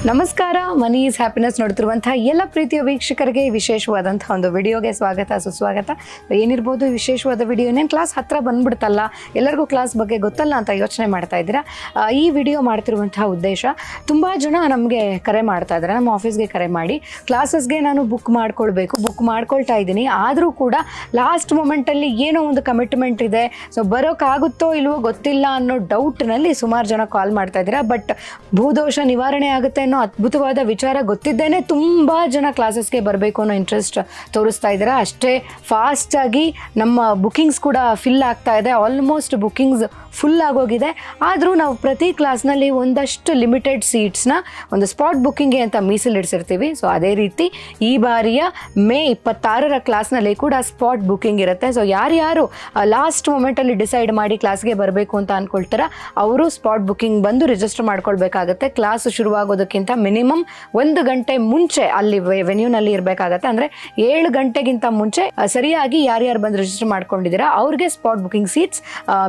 ನಮಸ್ಕಾರ money is happiness ನೋಡ್ತಿರುವಂತಹ ಎಲ್ಲ ಪ್ರೀತಿಯ ವೀಕ್ಷಕರಿಗೆ ವಿಶೇಷವಾದಂತಹ ಒಂದು ವಿಡಿಯೋಗೆ ಸ್ವಾಗತ ಸುಸ್ವಾಗತ. ಏನಿರ್ಬೋದು ವಿಶೇಷವಾದ ವಿಡಿಯೋ, ಏನೇನು ಕ್ಲಾಸ್ ಹತ್ರ ಬಂದ್ಬಿಡ್ತಲ್ಲ, ಎಲ್ಲರಿಗೂ ಕ್ಲಾಸ್ ಬಗ್ಗೆ ಗೊತ್ತಲ್ಲ ಅಂತ ಯೋಚನೆ ಮಾಡ್ತಾ ಇದ್ದೀರಾ. ಈ ವಿಡಿಯೋ ಮಾಡ್ತಿರುವಂತಹ ಉದ್ದೇಶ, ತುಂಬ ಜನ ನಮಗೆ ಕರೆ ಮಾಡ್ತಾ ಇದ್ದಾರೆ, ನಮ್ಮ ಆಫೀಸ್ಗೆ ಕರೆ ಮಾಡಿ ಕ್ಲಾಸಸ್ಗೆ ನಾನು ಬುಕ್ ಮಾಡ್ಕೊಳ್ತಾ ಇದ್ದೀನಿ, ಆದರೂ ಕೂಡ ಲಾಸ್ಟ್ ಮೊಮೆಂಟಲ್ಲಿ ಏನೋ ಒಂದು ಕಮಿಟ್ಮೆಂಟ್ ಇದೆ, ಸೊ ಬರೋಕ್ಕಾಗುತ್ತೋ ಇಲ್ವೋ ಗೊತ್ತಿಲ್ಲ ಅನ್ನೋ ಡೌಟ್ನಲ್ಲಿ ಸುಮಾರು ಜನ ಕಾಲ್ ಮಾಡ್ತಾ ಇದ್ದೀರಾ. ಬಟ್ ಭೂದೋಷ ನಿವಾರಣೆ ಆಗುತ್ತೆ ಅನ್ನೋ ಅದ್ಭುತವಾದ ವಿಚಾರ ಗೊತ್ತಿದ್ದೇನೆ ತುಂಬ ಜನ ಕ್ಲಾಸಸ್ಗೆ ಬರಬೇಕು ಅನ್ನೋ ಇಂಟ್ರೆಸ್ಟ್ ತೋರಿಸ್ತಾ ಇದ್ದೀರಾ. ಅಷ್ಟೇ ಫಾಸ್ಟಾಗಿ ನಮ್ಮ ಬುಕಿಂಗ್ಸ್ ಕೂಡ ಫಿಲ್ ಆಗ್ತಾ ಇದೆ, ಆಲ್ಮೋಸ್ಟ್ ಬುಕಿಂಗ್ಸ್ ಫುಲ್ ಆಗೋಗಿದೆ. ಆದರೂ ನಾವು ಪ್ರತಿ ಕ್ಲಾಸ್ನಲ್ಲಿ ಒಂದಷ್ಟು ಲಿಮಿಟೆಡ್ ಸೀಟ್ಸ್ನ ಒಂದು ಸ್ಪಾಟ್ ಬುಕ್ಕಿಂಗ್ಗೆ ಅಂತ ಮೀಸಲಿಡಿಸಿರ್ತೀವಿ. ಸೊ ಅದೇ ರೀತಿ ಈ ಬಾರಿಯ ಮೇ 26ರ ಕ್ಲಾಸ್ನಲ್ಲಿ ಕೂಡ ಸ್ಪಾಟ್ ಬುಕ್ಕಿಂಗ್ ಇರುತ್ತೆ. ಸೊ ಯಾರ್ಯಾರು ಲಾಸ್ಟ್ ಮೊಮೆಂಟಲ್ಲಿ ಡಿಸೈಡ್ ಮಾಡಿ ಕ್ಲಾಸ್ಗೆ ಬರಬೇಕು ಅಂತ ಅಂದ್ಕೊಳ್ತಾರ ಅವರು ಸ್ಪಾಟ್ ಬುಕ್ಕಿಂಗ್ ಬಂದು ರಿಜಿಸ್ಟರ್ ಮಾಡ್ಕೊಳ್ಬೇಕಾಗತ್ತೆ. ಕ್ಲಾಸ್ ಶುರುವಾಗೋದಕ್ಕಿಂತ ಮಿನಿಮಮ್ 1 ಗಂಟೆ ಮುಂಚೆ ಅಲ್ಲಿ ವೆನ್ಯೂನಲ್ಲಿ ಇರಬೇಕಾಗತ್ತೆ. ಅಂದರೆ 7 ಗಂಟೆಗಿಂತ ಮುಂಚೆ ಸರಿಯಾಗಿ ಯಾರ್ಯಾರು ಬಂದು ರಿಜಿಸ್ಟರ್ ಮಾಡ್ಕೊಂಡಿದ್ದೀರಾ ಅವ್ರಿಗೆ ಸ್ಪಾಟ್ ಬುಕ್ಕಿಂಗ್ ಸೀಟ್ಸ್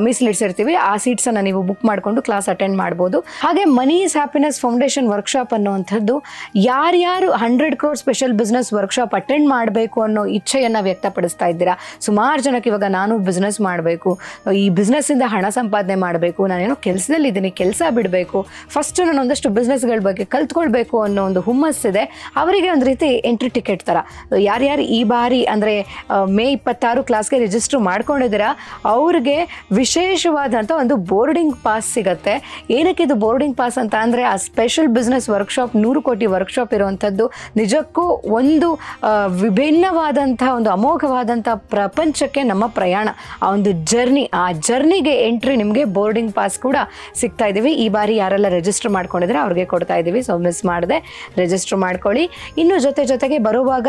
ಮೀಸಲಿಡಿಸಿರ್ತೀವಿ. ಆ ಸೀಟ್ಸನ್ನು ನೀವು ಬುಕ್ ಮಾಡಿಕೊಂಡು ಕ್ಲಾಸ್ ಅಟೆಂಡ್ ಮಾಡ್ಬೋದು. ಹಾಗೆ money is happiness foundation workshop ಅನ್ನುವಂಥದ್ದು ಯಾರ್ಯಾರು 100 crore special business workshop attend ಮಾಡಬೇಕು ಅನ್ನೋ ಇಚ್ಛೆಯನ್ನು ವ್ಯಕ್ತಪಡಿಸ್ತಾ ಇದ್ದೀರಾ. ಸುಮಾರು ಜನಕ್ಕೆ ಇವಾಗ ನಾನು ಬಿಸ್ನೆಸ್ ಮಾಡಬೇಕು, ಈ ಬಿಸ್ನೆಸ್ಸಿಂದ ಹಣ ಸಂಪಾದನೆ ಮಾಡಬೇಕು, ನಾನೇನೋ ಕೆಲಸದಲ್ಲಿದ್ದೀನಿ, ಕೆಲಸ ಬಿಡಬೇಕು, ಫಸ್ಟ್ ನಾನು ಒಂದಷ್ಟು ಬಿಸ್ನೆಸ್ಗಳ ಬಗ್ಗೆ ಕಲ್ತ್ಕೊಳ್ಬೇಕು ಅನ್ನೋ ಒಂದು ಹುಮ್ಮಸ್ಸಿದೆ, ಅವರಿಗೆ ಒಂದು ರೀತಿ ಎಂಟ್ರಿ ಟಿಕೆಟ್ ಥರ. ಯಾರ್ಯಾರು ಈ ಬಾರಿ ಅಂದರೆ ಮೇ 26 ಕ್ಲಾಸ್ಗೆ ರಿಜಿಸ್ಟರ್ ಮಾಡ್ಕೊಂಡಿದ್ದೀರಾ ಅವ್ರಿಗೆ ವಿಶೇಷವಾದಂಥ ಒಂದು ಬೋರ್ಡಿಂಗ್ ಪಾಸ್ ಸಿಗುತ್ತೆ. ಏನಕ್ಕೆ ಇದು ಬೋರ್ಡಿಂಗ್ ಪಾಸ್ ಅಂತ ಅಂದರೆ, ಆ ಸ್ಪೆಷಲ್ ಬಿಸ್ನೆಸ್ ವರ್ಕ್ಶಾಪ್ 100 ಕೋಟಿ ವರ್ಕ್ಶಾಪ್ ಇರುವಂಥದ್ದು ನಿಜಕ್ಕೂ ಒಂದು ವಿಭಿನ್ನವಾದಂಥ ಒಂದು ಅಮೋಘವಾದಂಥ ಪ್ರಪಂಚಕ್ಕೆ ನಮ್ಮ ಪ್ರಯಾಣ, ಆ ಒಂದು ಜರ್ನಿಗೆ ಎಂಟ್ರಿ ನಿಮಗೆ ಬೋರ್ಡಿಂಗ್ ಪಾಸ್ ಕೂಡ ಸಿಗ್ತಾ ಇದ್ದೀವಿ. ಈ ಬಾರಿ ಯಾರೆಲ್ಲ ರಿಜಿಸ್ಟರ್ ಮಾಡ್ಕೊಂಡಿದ್ರೆ ಅವ್ರಿಗೆ ಕೊಡ್ತಾ ಇದ್ದೀವಿ. ಸೊ ಮಿಸ್ ಮಾಡದೆ ರಿಜಿಸ್ಟರ್ ಮಾಡ್ಕೊಳ್ಳಿ. ಇನ್ನು ಜೊತೆಗೆ ಬರುವಾಗ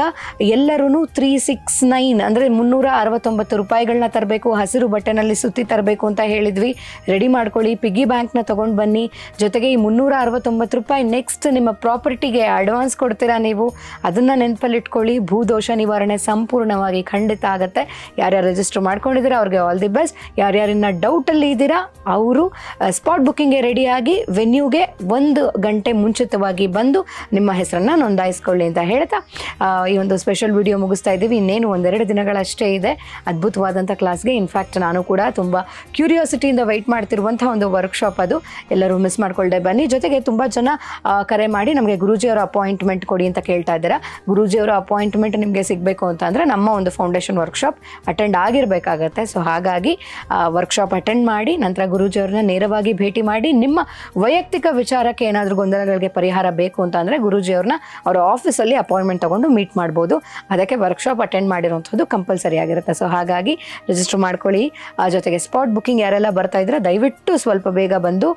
ಎಲ್ಲರೂ 369 ಅಂದರೆ 369 ರೂಪಾಯಿಗಳನ್ನ ತರಬೇಕು, ಹಸಿರು ಬಟ್ಟೆನಲ್ಲಿ ಸುತ್ತಿ ತರಬೇಕು ಅಂತ ಹೇಳಿದ್ವಿ. ರೆಡಿ ಮಾಡ್ಕೊಳ್ಳಿ, ಪಿಗ್ಗಿ ಬ್ಯಾಂಕ್ನ ತೊಗೊಂಡು ಬನ್ನಿ. ಜೊತೆಗೆ ಈ 369 ರೂಪಾಯಿ ನೆಕ್ಸ್ಟ್ ನಿಮ್ಮ ಪ್ರಾಪರ್ಟಿಗೆ ಅಡ್ವಾನ್ಸ್ ಕೊಡ್ತೀರಾ ನೀವು, ಅದನ್ನು ನೆನಪಲ್ಲಿ ಇಟ್ಕೊಳ್ಳಿ. ಭೂದೋಷ ನಿವಾರಣೆ ಸಂಪೂರ್ಣವಾಗಿ ಖಂಡಿತ ಆಗುತ್ತೆ. ಯಾರ್ಯಾರು ರಿಜಿಸ್ಟರ್ ಮಾಡ್ಕೊಂಡಿದ್ದೀರಾ ಅವ್ರಿಗೆ ಆಲ್ ದಿ ಬೆಸ್ಟ್. ಯಾರ್ಯಾರಿನ್ನ ಡೌಟಲ್ಲಿ ಇದ್ದೀರಾ ಅವರು ಸ್ಪಾಟ್ ಬುಕ್ಕಿಂಗ್ಗೆ ರೆಡಿಯಾಗಿ ವೆನ್ಯೂಗೆ 1 ಗಂಟೆ ಮುಂಚಿತವಾಗಿ ಬಂದು ನಿಮ್ಮ ಹೆಸರನ್ನು ನೋಂದಾಯಿಸ್ಕೊಳ್ಳಿ ಅಂತ ಹೇಳ್ತಾ ಈ ಒಂದು ಸ್ಪೆಷಲ್ ವಿಡಿಯೋ ಮುಗಿಸ್ತಾ ಇದ್ದೀವಿ. ಇನ್ನೇನು 1-2 ದಿನಗಳಷ್ಟೇ ಇದೆ ಅದ್ಭುತವಾದಂಥ ಕ್ಲಾಸ್ಗೆ. ಇನ್ಫ್ಯಾಕ್ಟ್ ನಾನು ಕೂಡ ತುಂಬ ಕ್ಯೂರಿಯಾಸಿಟಿಯಿಂದ ವೆಯ್ಟ್ ಮಾಡ್ತಿರುವಂಥ ಒಂದು ವರ್ಕ್ಶಾಪ್ ಅದು. ಎಲ್ಲರೂ ಮಿಸ್ ಮಾಡ್ಕೊಳ್ಳದೆ ಬನ್ನಿ. ಜೊತೆಗೆ ತುಂಬ ಜನ ಕರೆ ಮಾಡಿ ನಮಗೆ ಗುರೂಜಿಯವರ ಅಪಾಯಿಂಟ್ಮೆಂಟ್ ಕೊಡಿ ಅಂತ ಕೇಳ್ತಾ ಇದ್ದೀರಾ. ಗುರೂಜಿಯವರ ಅಪಾಯಿಂಟ್ಮೆಂಟ್ ನಿಮಗೆ ಸಿಗಬೇಕು ಅಂತ ಅಂದರೆ ನಮ್ಮ ಒಂದು ಫೌಂಡೇಶನ್ ವರ್ಕ್ಶಾಪ್ ಅಟೆಂಡ್ ಆಗಿರಬೇಕಾಗತ್ತೆ. ಸೊ ಹಾಗಾಗಿ ವರ್ಕ್ಶಾಪ್ ಅಟೆಂಡ್ ಮಾಡಿ ನಂತರ ಗುರೂಜಿಯವ್ರನ್ನ ನೇರವಾಗಿ ಭೇಟಿ ಮಾಡಿ ನಿಮ್ಮ ವೈಯಕ್ತಿಕ ವಿಚಾರಕ್ಕೆ ಏನಾದರೂ ಗೊಂದಲಗಳಿಗೆ ಪರಿಹಾರ ಬೇಕು ಅಂತ ಅಂದರೆ ಗುರೂಜಿಯವ್ರನ್ನ ಅವರ ಆಫೀಸಲ್ಲಿ ಅಪಾಯಿಂಟ್ಮೆಂಟ್ ತೊಗೊಂಡು ಮೀಟ್ ಮಾಡ್ಬೋದು. ಅದಕ್ಕೆ ವರ್ಕ್ಶಾಪ್ ಅಟೆಂಡ್ ಮಾಡಿರೋಂಥದ್ದು ಕಂಪಲ್ಸರಿ ಆಗಿರುತ್ತೆ. ಸೊ ಹಾಗಾಗಿ ರಿಜಿಸ್ಟರ್ ಮಾಡ್ಕೊಳ್ಳಿ. ಜೊತೆಗೆ ಸ್ಪಾಟ್ ಬುಕ್ಕಿಂಗ್ ಯಾರೆಲ್ಲ ಬರ್ತಾ ಇದ್ರೆ ದಯವಿಟ್ಟು ಸ್ವಲ್ಪ ಬೇಗ ಬಂದು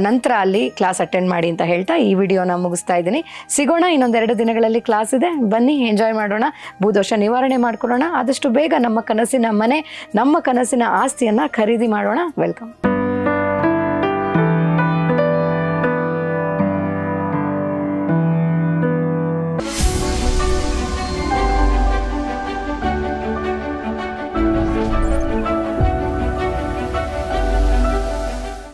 ನಂತರ ಅಲ್ಲಿ ಕ್ಲಾಸ್ ಅಟೆಂಡ್ ಮಾಡಿ ಅಂತ ಹೇಳ್ತಾ ಈ ವಿಡಿಯೋನ ಮುಗಿಸ್ತಾ ಇದ್ದೀನಿ. ಸಿಗೋಣ ಇನ್ನೊಂದೆರಡು ದಿನಗಳಲ್ಲಿ ಕ್ಲಾಸ್ ಇದೆ, ಬನ್ನಿ ಎಂಜಾಯ್ ಮಾಡೋಣ, ಭೂದೋಷ ನಿವಾರಣೆ ಮಾಡ್ಕೊಳ್ಳೋಣ. ಆದಷ್ಟು ಬೇಗ ನಮ್ಮ ಕನಸಿನ ಮನೆ, ನಮ್ಮ ಕನಸಿನ ಆಸ್ತಿಯನ್ನು ಖರೀದಿ ಮಾಡೋಣ. ವೆಲ್ಕಮ್.